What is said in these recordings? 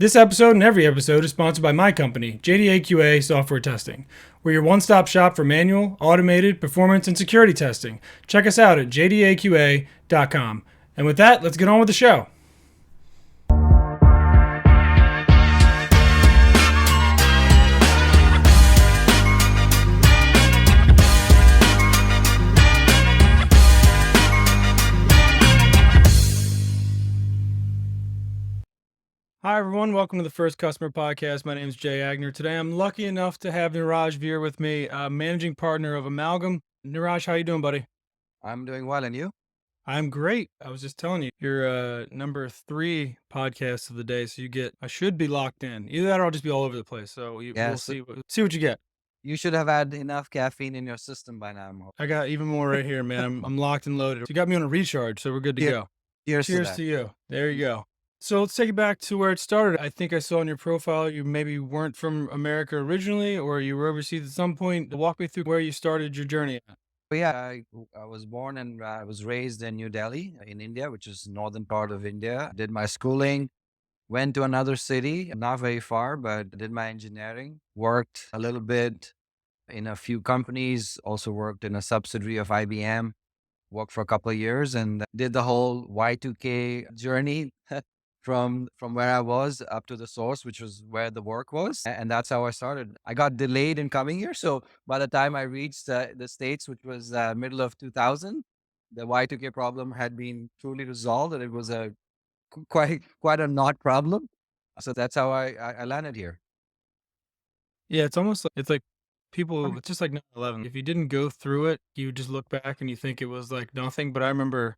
This episode and every episode is sponsored by my company, JDAQA Software Testing. We're your one-stop shop for manual, automated, performance, and security testing. Check us out at jdaqa.com. And with that, let's get on with the show. Hi, everyone. Welcome to the First Customer Podcast. My name is Jay Aigner. Today, I'm lucky enough to have Neeraj Vir with me, managing partner of Amalgam. Neeraj, how you doing, buddy? I'm doing well, and you? I'm great. I was just telling you, you're number 3 podcast of the day, so I should be locked in. Either that or I'll just be all over the place. So we'll Yes, see what you get. you should have had enough caffeine in your system by now. I got even more right here, man. I'm locked and loaded. You got me on a recharge, so we're good to Cheer- go. Cheers to Cheers that. to you. There you go. So let's take it back to where it started. I think I saw on your profile you maybe weren't from America originally, or you were overseas at some point. Walk me through where you started your journey at. But yeah, I was born and I was raised in New Delhi in India, which is northern part of India. Did my schooling, went to another city, not very far, but did my engineering, worked a little bit in a few companies, also worked in a subsidiary of IBM, worked for a couple of years and did the whole Y2K journey from where I was up to the source, which was where the work was. And that's how I started. I got delayed in coming here. So by the time I reached the States, which was middle of 2000, the Y2K problem had been truly resolved and it was a quite a not problem. So that's how I landed here. Yeah, it's like people, it's just like 9/11. If you didn't go through it, you just look back and you think it was like nothing. But I remember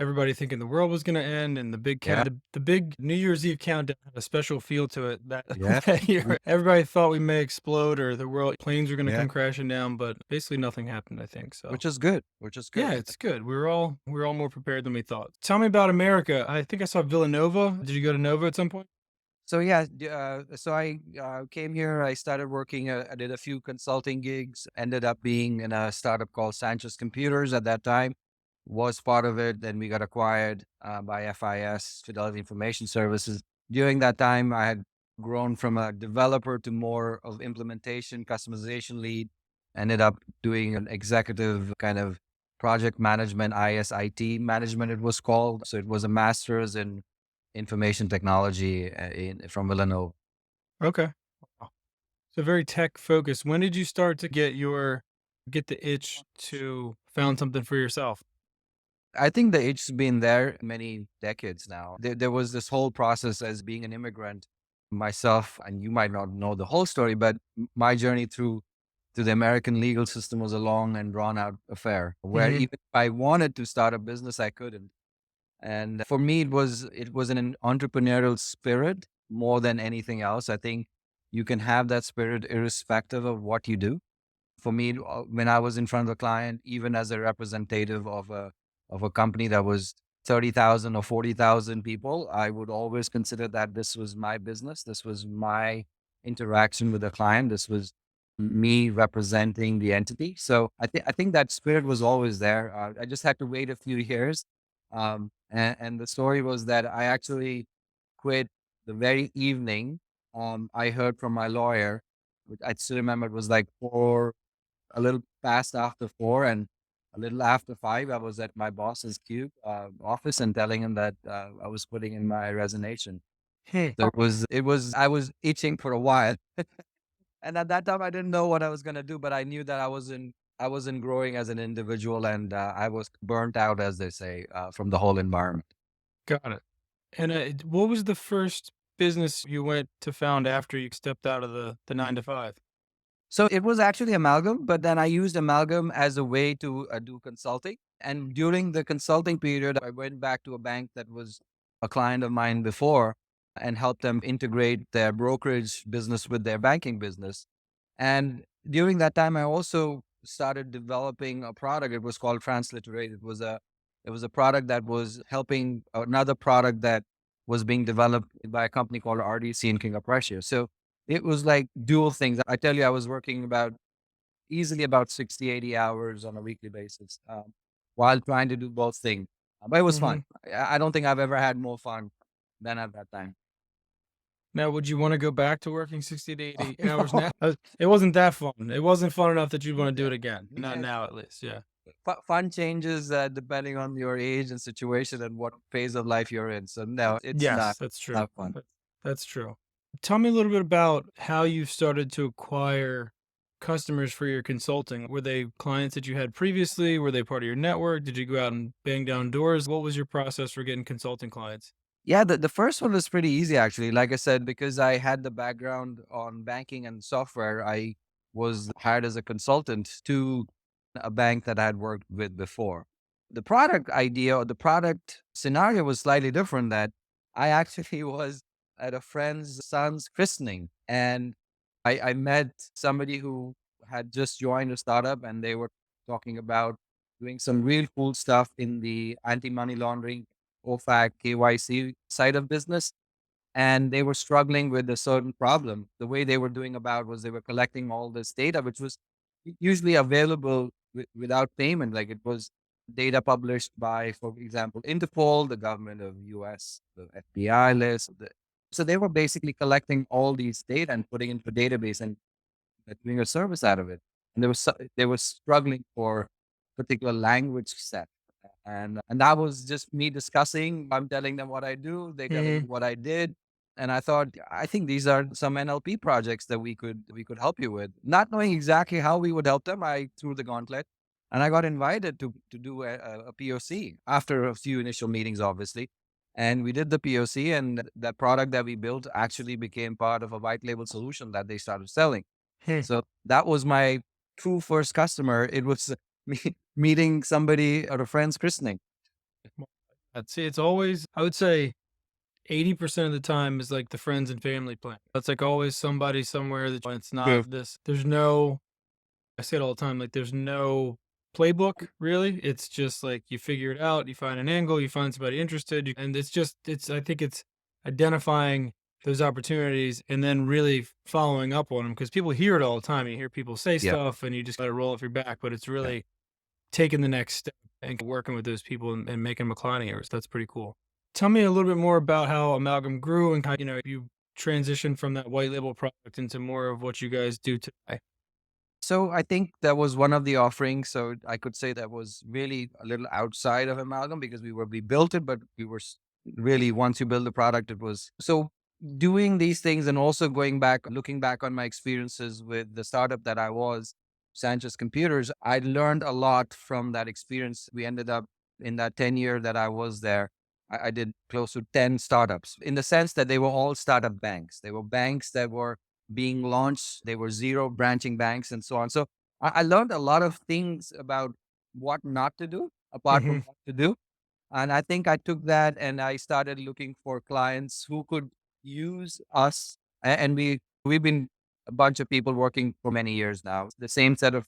everybody thinking the world was going to end, and Yeah. the big New Year's Eve countdown had a special feel to it that, Yeah. that year. Everybody thought we may explode or planes were going to Yeah. come crashing down, but basically nothing happened, I think. So Which is good. Which is good. yeah, it's good. We were all more prepared than we thought. Tell me about America. I think I saw Villanova. Did you go to Nova at some point? So yeah, so I came here. I started working. I did a few consulting gigs. Ended up being in a startup called Sanchez Computers at that time. Was part of it. Then we got acquired by FIS, Fidelity Information Services. During that time, I had grown from a developer to more of implementation, customization lead. Ended up doing an executive kind of project management, ISIT management. It was called. So it was a master's in information technology from Villanova. Okay. Wow. So very tech focused. When did you start to get the itch to found something for yourself? I think the itch's been there many decades now. There was this whole process as being an immigrant myself, and you might not know the whole story, but my journey through to the American legal system was a long and drawn out affair where Mhm. even if I wanted to start a business, I couldn't. And for me, it was an entrepreneurial spirit more than anything else. I think you can have that spirit irrespective of what you do. For me, when I was in front of a client, even as a representative of a company that was 30,000 or 40,000 people, I would always consider that this was my business. This was my interaction with the client. This was me representing the entity. So I think that spirit was always there. I just had to wait a few years. And the story was that I actually quit the very evening. I heard from my lawyer, which I still remember it was like a little past after 4 and a little after 5, I was at my boss's office and telling him that I was putting in my resignation. Hmm. So I was itching for a while. And at that time, I didn't know what I was going to do, but I knew that I wasn't growing as an individual and I was burnt out, as they say, from the whole environment. Got it. And what was the first business you went to found after you stepped out of the 9 to 5? So it was actually Amalgam, but then I used Amalgam as a way to do consulting. And during the consulting period, I went back to a bank that was a client of mine before and helped them integrate their brokerage business with their banking business. And during that time, I also started developing a product. It was called Transliterate. It was a product that was helping another product that was being developed by a company called RDC in King of Prussia. So it was like dual things. I tell you, I was working easily about 60, 80 hours on a weekly basis while trying to do both things. But it was fun. Mhm. I don't think I've ever had more fun than at that time. Now, would you want to go back to working 60 to 80 hours now? It wasn't that fun. It wasn't fun enough that you'd want to do it again. Not Yeah. now, at least. Yeah. Fun changes depending on your age and situation and what phase of life you're in. So no, it's Yes, that's true. not fun. That's true. Tell me a little bit about how you started to acquire customers for your consulting. Were they clients that you had previously? Were they part of your network? Did you go out and bang down doors? What was your process for getting consulting clients? Yeah, the first one was pretty easy actually. Like I said, because I had the background on banking and software, I was hired as a consultant to a bank that I had worked with before. The product idea or the product scenario was slightly different that I actually was at a friend's son's christening and I met somebody who had just joined a startup and they were talking about doing some real cool stuff in the anti-money laundering OFAC, KYC side of business. And they were struggling with a certain problem. The way they were doing about was they were collecting all this data, which was usually available without payment. Like it was data published by, for example, Interpol, the government of US, the FBI list. So they were basically collecting all these data and putting into a database and doing a service out of it. And they were struggling for particular language set. And that was just me discussing. I'm telling them what I do, they telling me Hmm. what I did. And I thought, I think these are some NLP projects that we could help you with. Not knowing exactly how we would help them, I threw the gauntlet and I got invited to do a POC after a few initial meetings, obviously. And we did the POC, and that product that we built actually became part of a white label solution that they started selling. Hmm. So that was my true first customer. It was me meeting somebody at a friend's christening. I'd say it's always, I would say 80% of the time is like the friends and family plan. That's like always somebody somewhere that it's True. not this. There's no, I say it all the time, like there's no playbook really. It's just like you figure it out, you find an angle, you find somebody interested, and it's just, I think it's identifying those opportunities and then really following up on them because people hear it all the time. You hear people say Yeah. stuff and you just let it roll off your back, but it's Yeah. really taking the next step and working with those people and making them a client of yours. That's pretty cool. Tell me a little bit more about how Amalgam grew and how, you transitioned from that white label product into more of what you guys do today. So I think that was one of the offerings. So I could say that was really a little outside of Amalgam because we built it, but we were really once you build the product, it was so doing these things and also going back, looking back on my experiences with the startup that I was, Sanchez Computers. I learned a lot from that experience. We ended up in that 10 year that I was there. I did close to 10 startups in the sense that they were all startup banks. They were banks that were being launched. They were zero branching banks and so on. So I learned a lot of things about what not to do apart from Hmm. what to do. And I think I took that and I started looking for clients who could use us. And we've been a bunch of people working for many years now. The same set of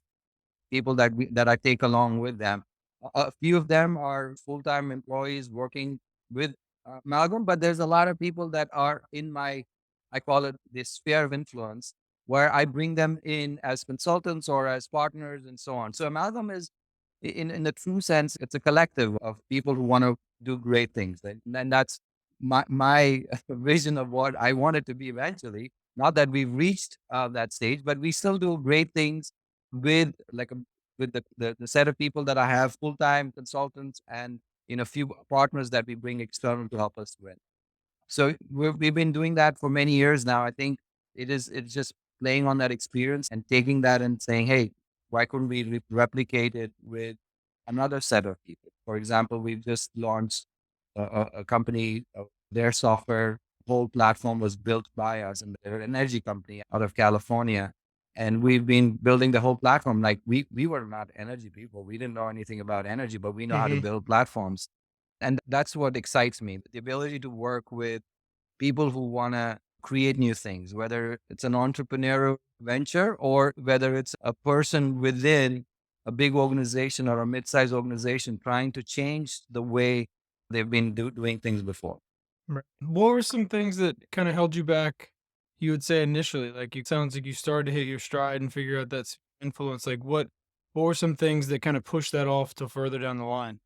people that I take along with them. A few of them are full-time employees working with Malcolm, but there's a lot of people that are in I call it the sphere of influence, where I bring them in as consultants or as partners and so on. So Amalgam is, in the true sense, it's a collective of people who want to do great things, and that's my vision of what I want it to be eventually. Not that we've reached that stage, but we still do great things with with the set of people that I have, full time consultants, and a few partners that we bring external to help us with. So we've been doing that for many years now. I think it's just playing on that experience and taking that and saying, hey, why couldn't we replicate it with another set of people? For example, we've just launched a company, their software whole platform was built by us, and they're an energy company out of California. And we've been building the whole platform. Like we were not energy people. We didn't know anything about energy, but we know how to Hmm. build platforms. And that's what excites me, the ability to work with people who want to create new things, whether it's an entrepreneurial venture or whether it's a person within a big organization or a mid-sized organization trying to change the way they've been doing things before. Right. What were some things that kind of held you back? You would say initially, like it sounds like you started to hit your stride and figure out that's influence. Like what were some things that kind of pushed that off to further down the line?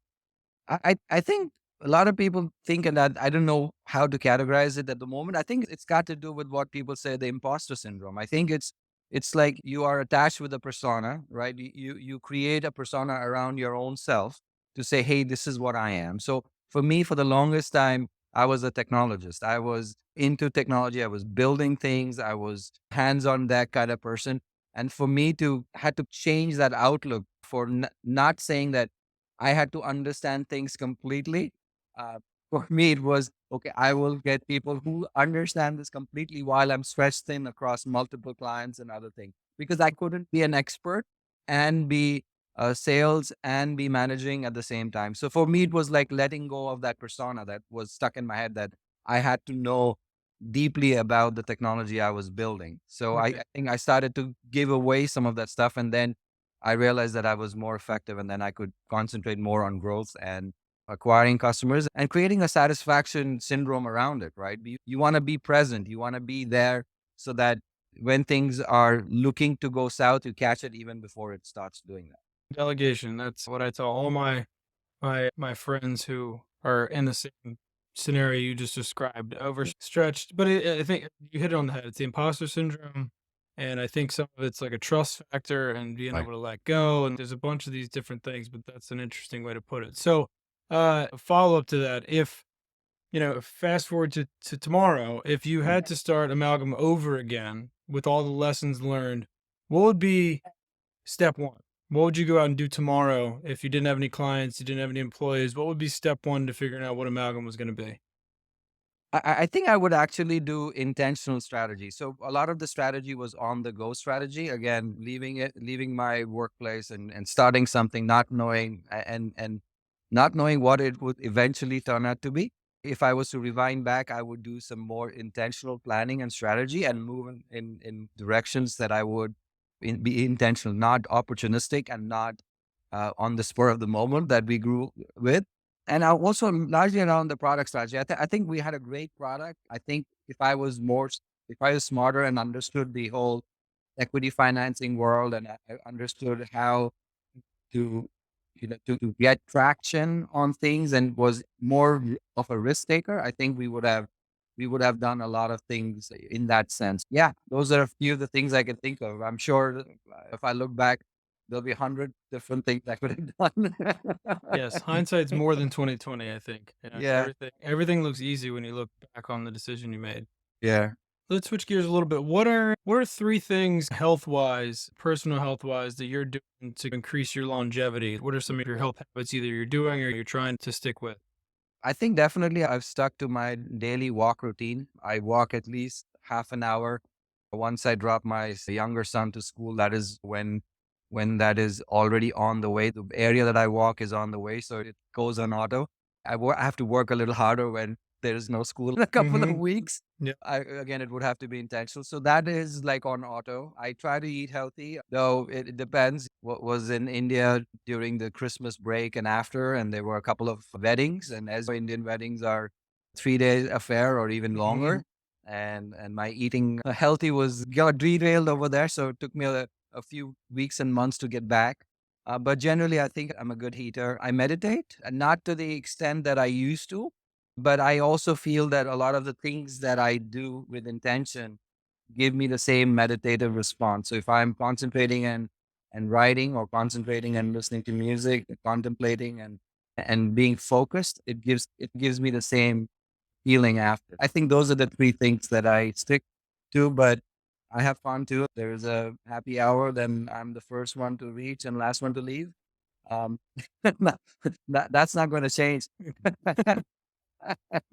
I think A lot of people think, and I don't know how to categorize it at the moment. I think it's got to do with what people say the imposter syndrome. I think it's like you are attached with a persona, right? You create a persona around your own self to say, hey, this is what I am. So for me, for the longest time, I was a technologist. I was into technology. I was building things. I was hands on deck kind of person. And for me to had to change that outlook for not saying that I had to understand things completely. uh, for me, it was okay. I will get people who understand this completely while I'm stretched thin across multiple clients and other things because I couldn't be an expert and be sales and be managing at the same time. So for me, it was like letting go of that persona that was stuck in my head that I had to know deeply about the technology I was building. So I think I started to give away some of that stuff. And then I realized that I was more effective and then I could concentrate more on growth and acquiring customers and creating a satisfaction syndrome around it, right? You want to be present, you want to be there so that when things are looking to go south, you catch it even before it starts doing that. Delegation. That's what I tell all my friends who are in the same scenario you just described, overstretched. But I think you hit it on the head. It's the imposter syndrome, and I think some of it's like a trust factor and being Right. able to let go. And there's a bunch of these different things, but that's an interesting way to put it. So, a follow up to that, if fast forward to tomorrow, if you Mm. had to start Amalgam over again with all the lessons learned, what would be step one? What would you go out and do tomorrow if you didn't have any clients, you didn't have any employees? What would be step one to figuring out what Amalgam was going to be? I think I would actually do intentional strategy. So a lot of the strategy was on the go strategy. Again, leaving my workplace and starting something, not knowing and not knowing what it would eventually turn out to be. If I was to rewind back, I would do some more intentional planning and strategy and move in directions that I would be intentional, not opportunistic and not on the spur of the moment that we grew with. And I also largely around the product strategy. I think we had a great product. I think if I was smarter and understood the whole equity financing world and I understood how to, to get traction on things and was more of a risk taker, I think we would have done a lot of things in that sense. Yeah, those are a few of the things I can think of. I'm sure that, if I look back, there'll be 100 different things I could have done. Yes, hindsight's more than 2020, I think. Yeah, Everything looks easy when you look back on the decision you made. yeah. Let's switch gears a little bit. What are three things health wise, personal health wise, that you're doing to increase your longevity? What are some of your health habits either you're doing or you're trying to stick with? I think definitely I've stuck to my daily walk routine. I walk at least half an hour. Once I drop my younger son to school, that is when that is already on the way. The area that I walk is on the way, so it goes on auto. I have to work a little harder when there is no school in a couple of Mm-hmm. weeks. Yeah. Again, it would have to be intentional. So that is like on auto. I try to eat healthy, though it depends. What was in India during the Christmas break and after, and there were a couple of weddings. And as Indian weddings are 3 day affair or even Mm-hmm. longer, and my eating healthy was got derailed over there. So it took me a few weeks and months to get back. But generally, I think I'm a good eater. I meditate, not to the extent that I used to, but I also feel that a lot of the things that I do with intention give me the same meditative response. So if I'm concentrating and writing or concentrating and listening to music, contemplating and being focused, it gives me the same feeling after. I think those are the three things that I stick to, but I have fun too. There's a happy hour, then I'm the first one to reach and last one to leave. Um, that's not going to change.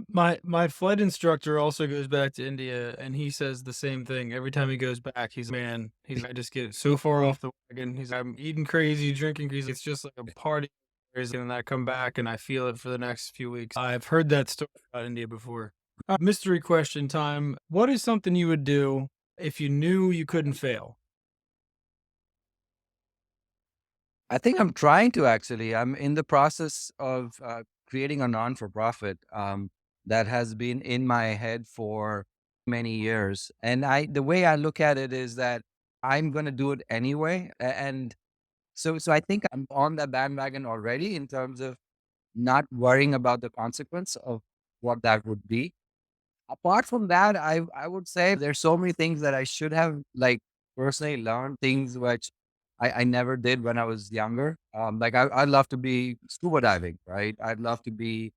My flight instructor also goes back to India, and he says the same thing. Every time he goes back, I just get so far off the wagon. I'm eating crazy, drinking crazy. It's just like a party, crazy, and then I come back and I feel it for the next few weeks. I've heard that story about India before. Mystery question time. What is something you would do if you knew you couldn't fail? I think I'm trying to actually. I'm in the process of creating a non for profit that has been in my head for many years. And the way I look at it is that I'm going to do it anyway. And so I think I'm on that bandwagon already in terms of not worrying about the consequence of what that would be. Apart from that, I would say there's so many things that I should have like personally learned, things which I never did when I was younger. Like I'd love to be scuba diving, right? I'd love to be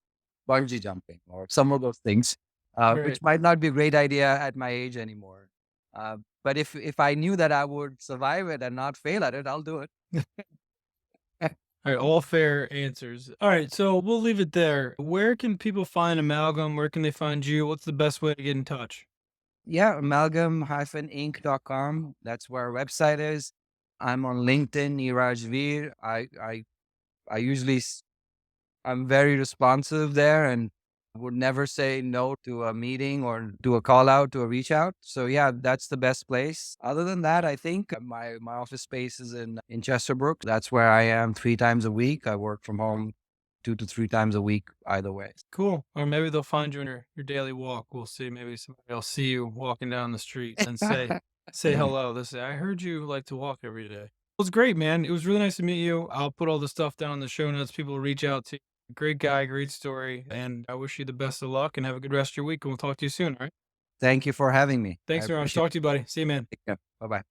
bungee jumping or some of those things, Right. which might not be a great idea at my age anymore. But if I knew that I would survive it and not fail at it, I'll do it. All right, all fair answers. All right, so we'll leave it there. Where can people find Amalgam? Where can they find you? What's the best way to get in touch? Yeah, amalgam-inc.com. That's where our website is. I'm on LinkedIn, Neeraj Vir. I usually I'm very responsive there and would never say no to a meeting or to a call out, to a reach out. So yeah, that's the best place. Other than that, I think my office space is in Chesterbrook. That's where I am 3 times a week. I work from home 2 to 3 times a week, either way. Cool. Or maybe they'll find you in your daily walk. We'll see. Maybe somebody will see you walking down the street and say hello. They'll say, I heard you like to walk every day. It was great, man. It was really nice to meet you. I'll put all the stuff down in the show notes. People will reach out to you. Great guy, great story. And I wish you the best of luck and have a good rest of your week. And we'll talk to you soon. All right. Thank you for having me. I Thanks, Neeraj. appreciate Talk to you, buddy. See you, man. it. Bye bye.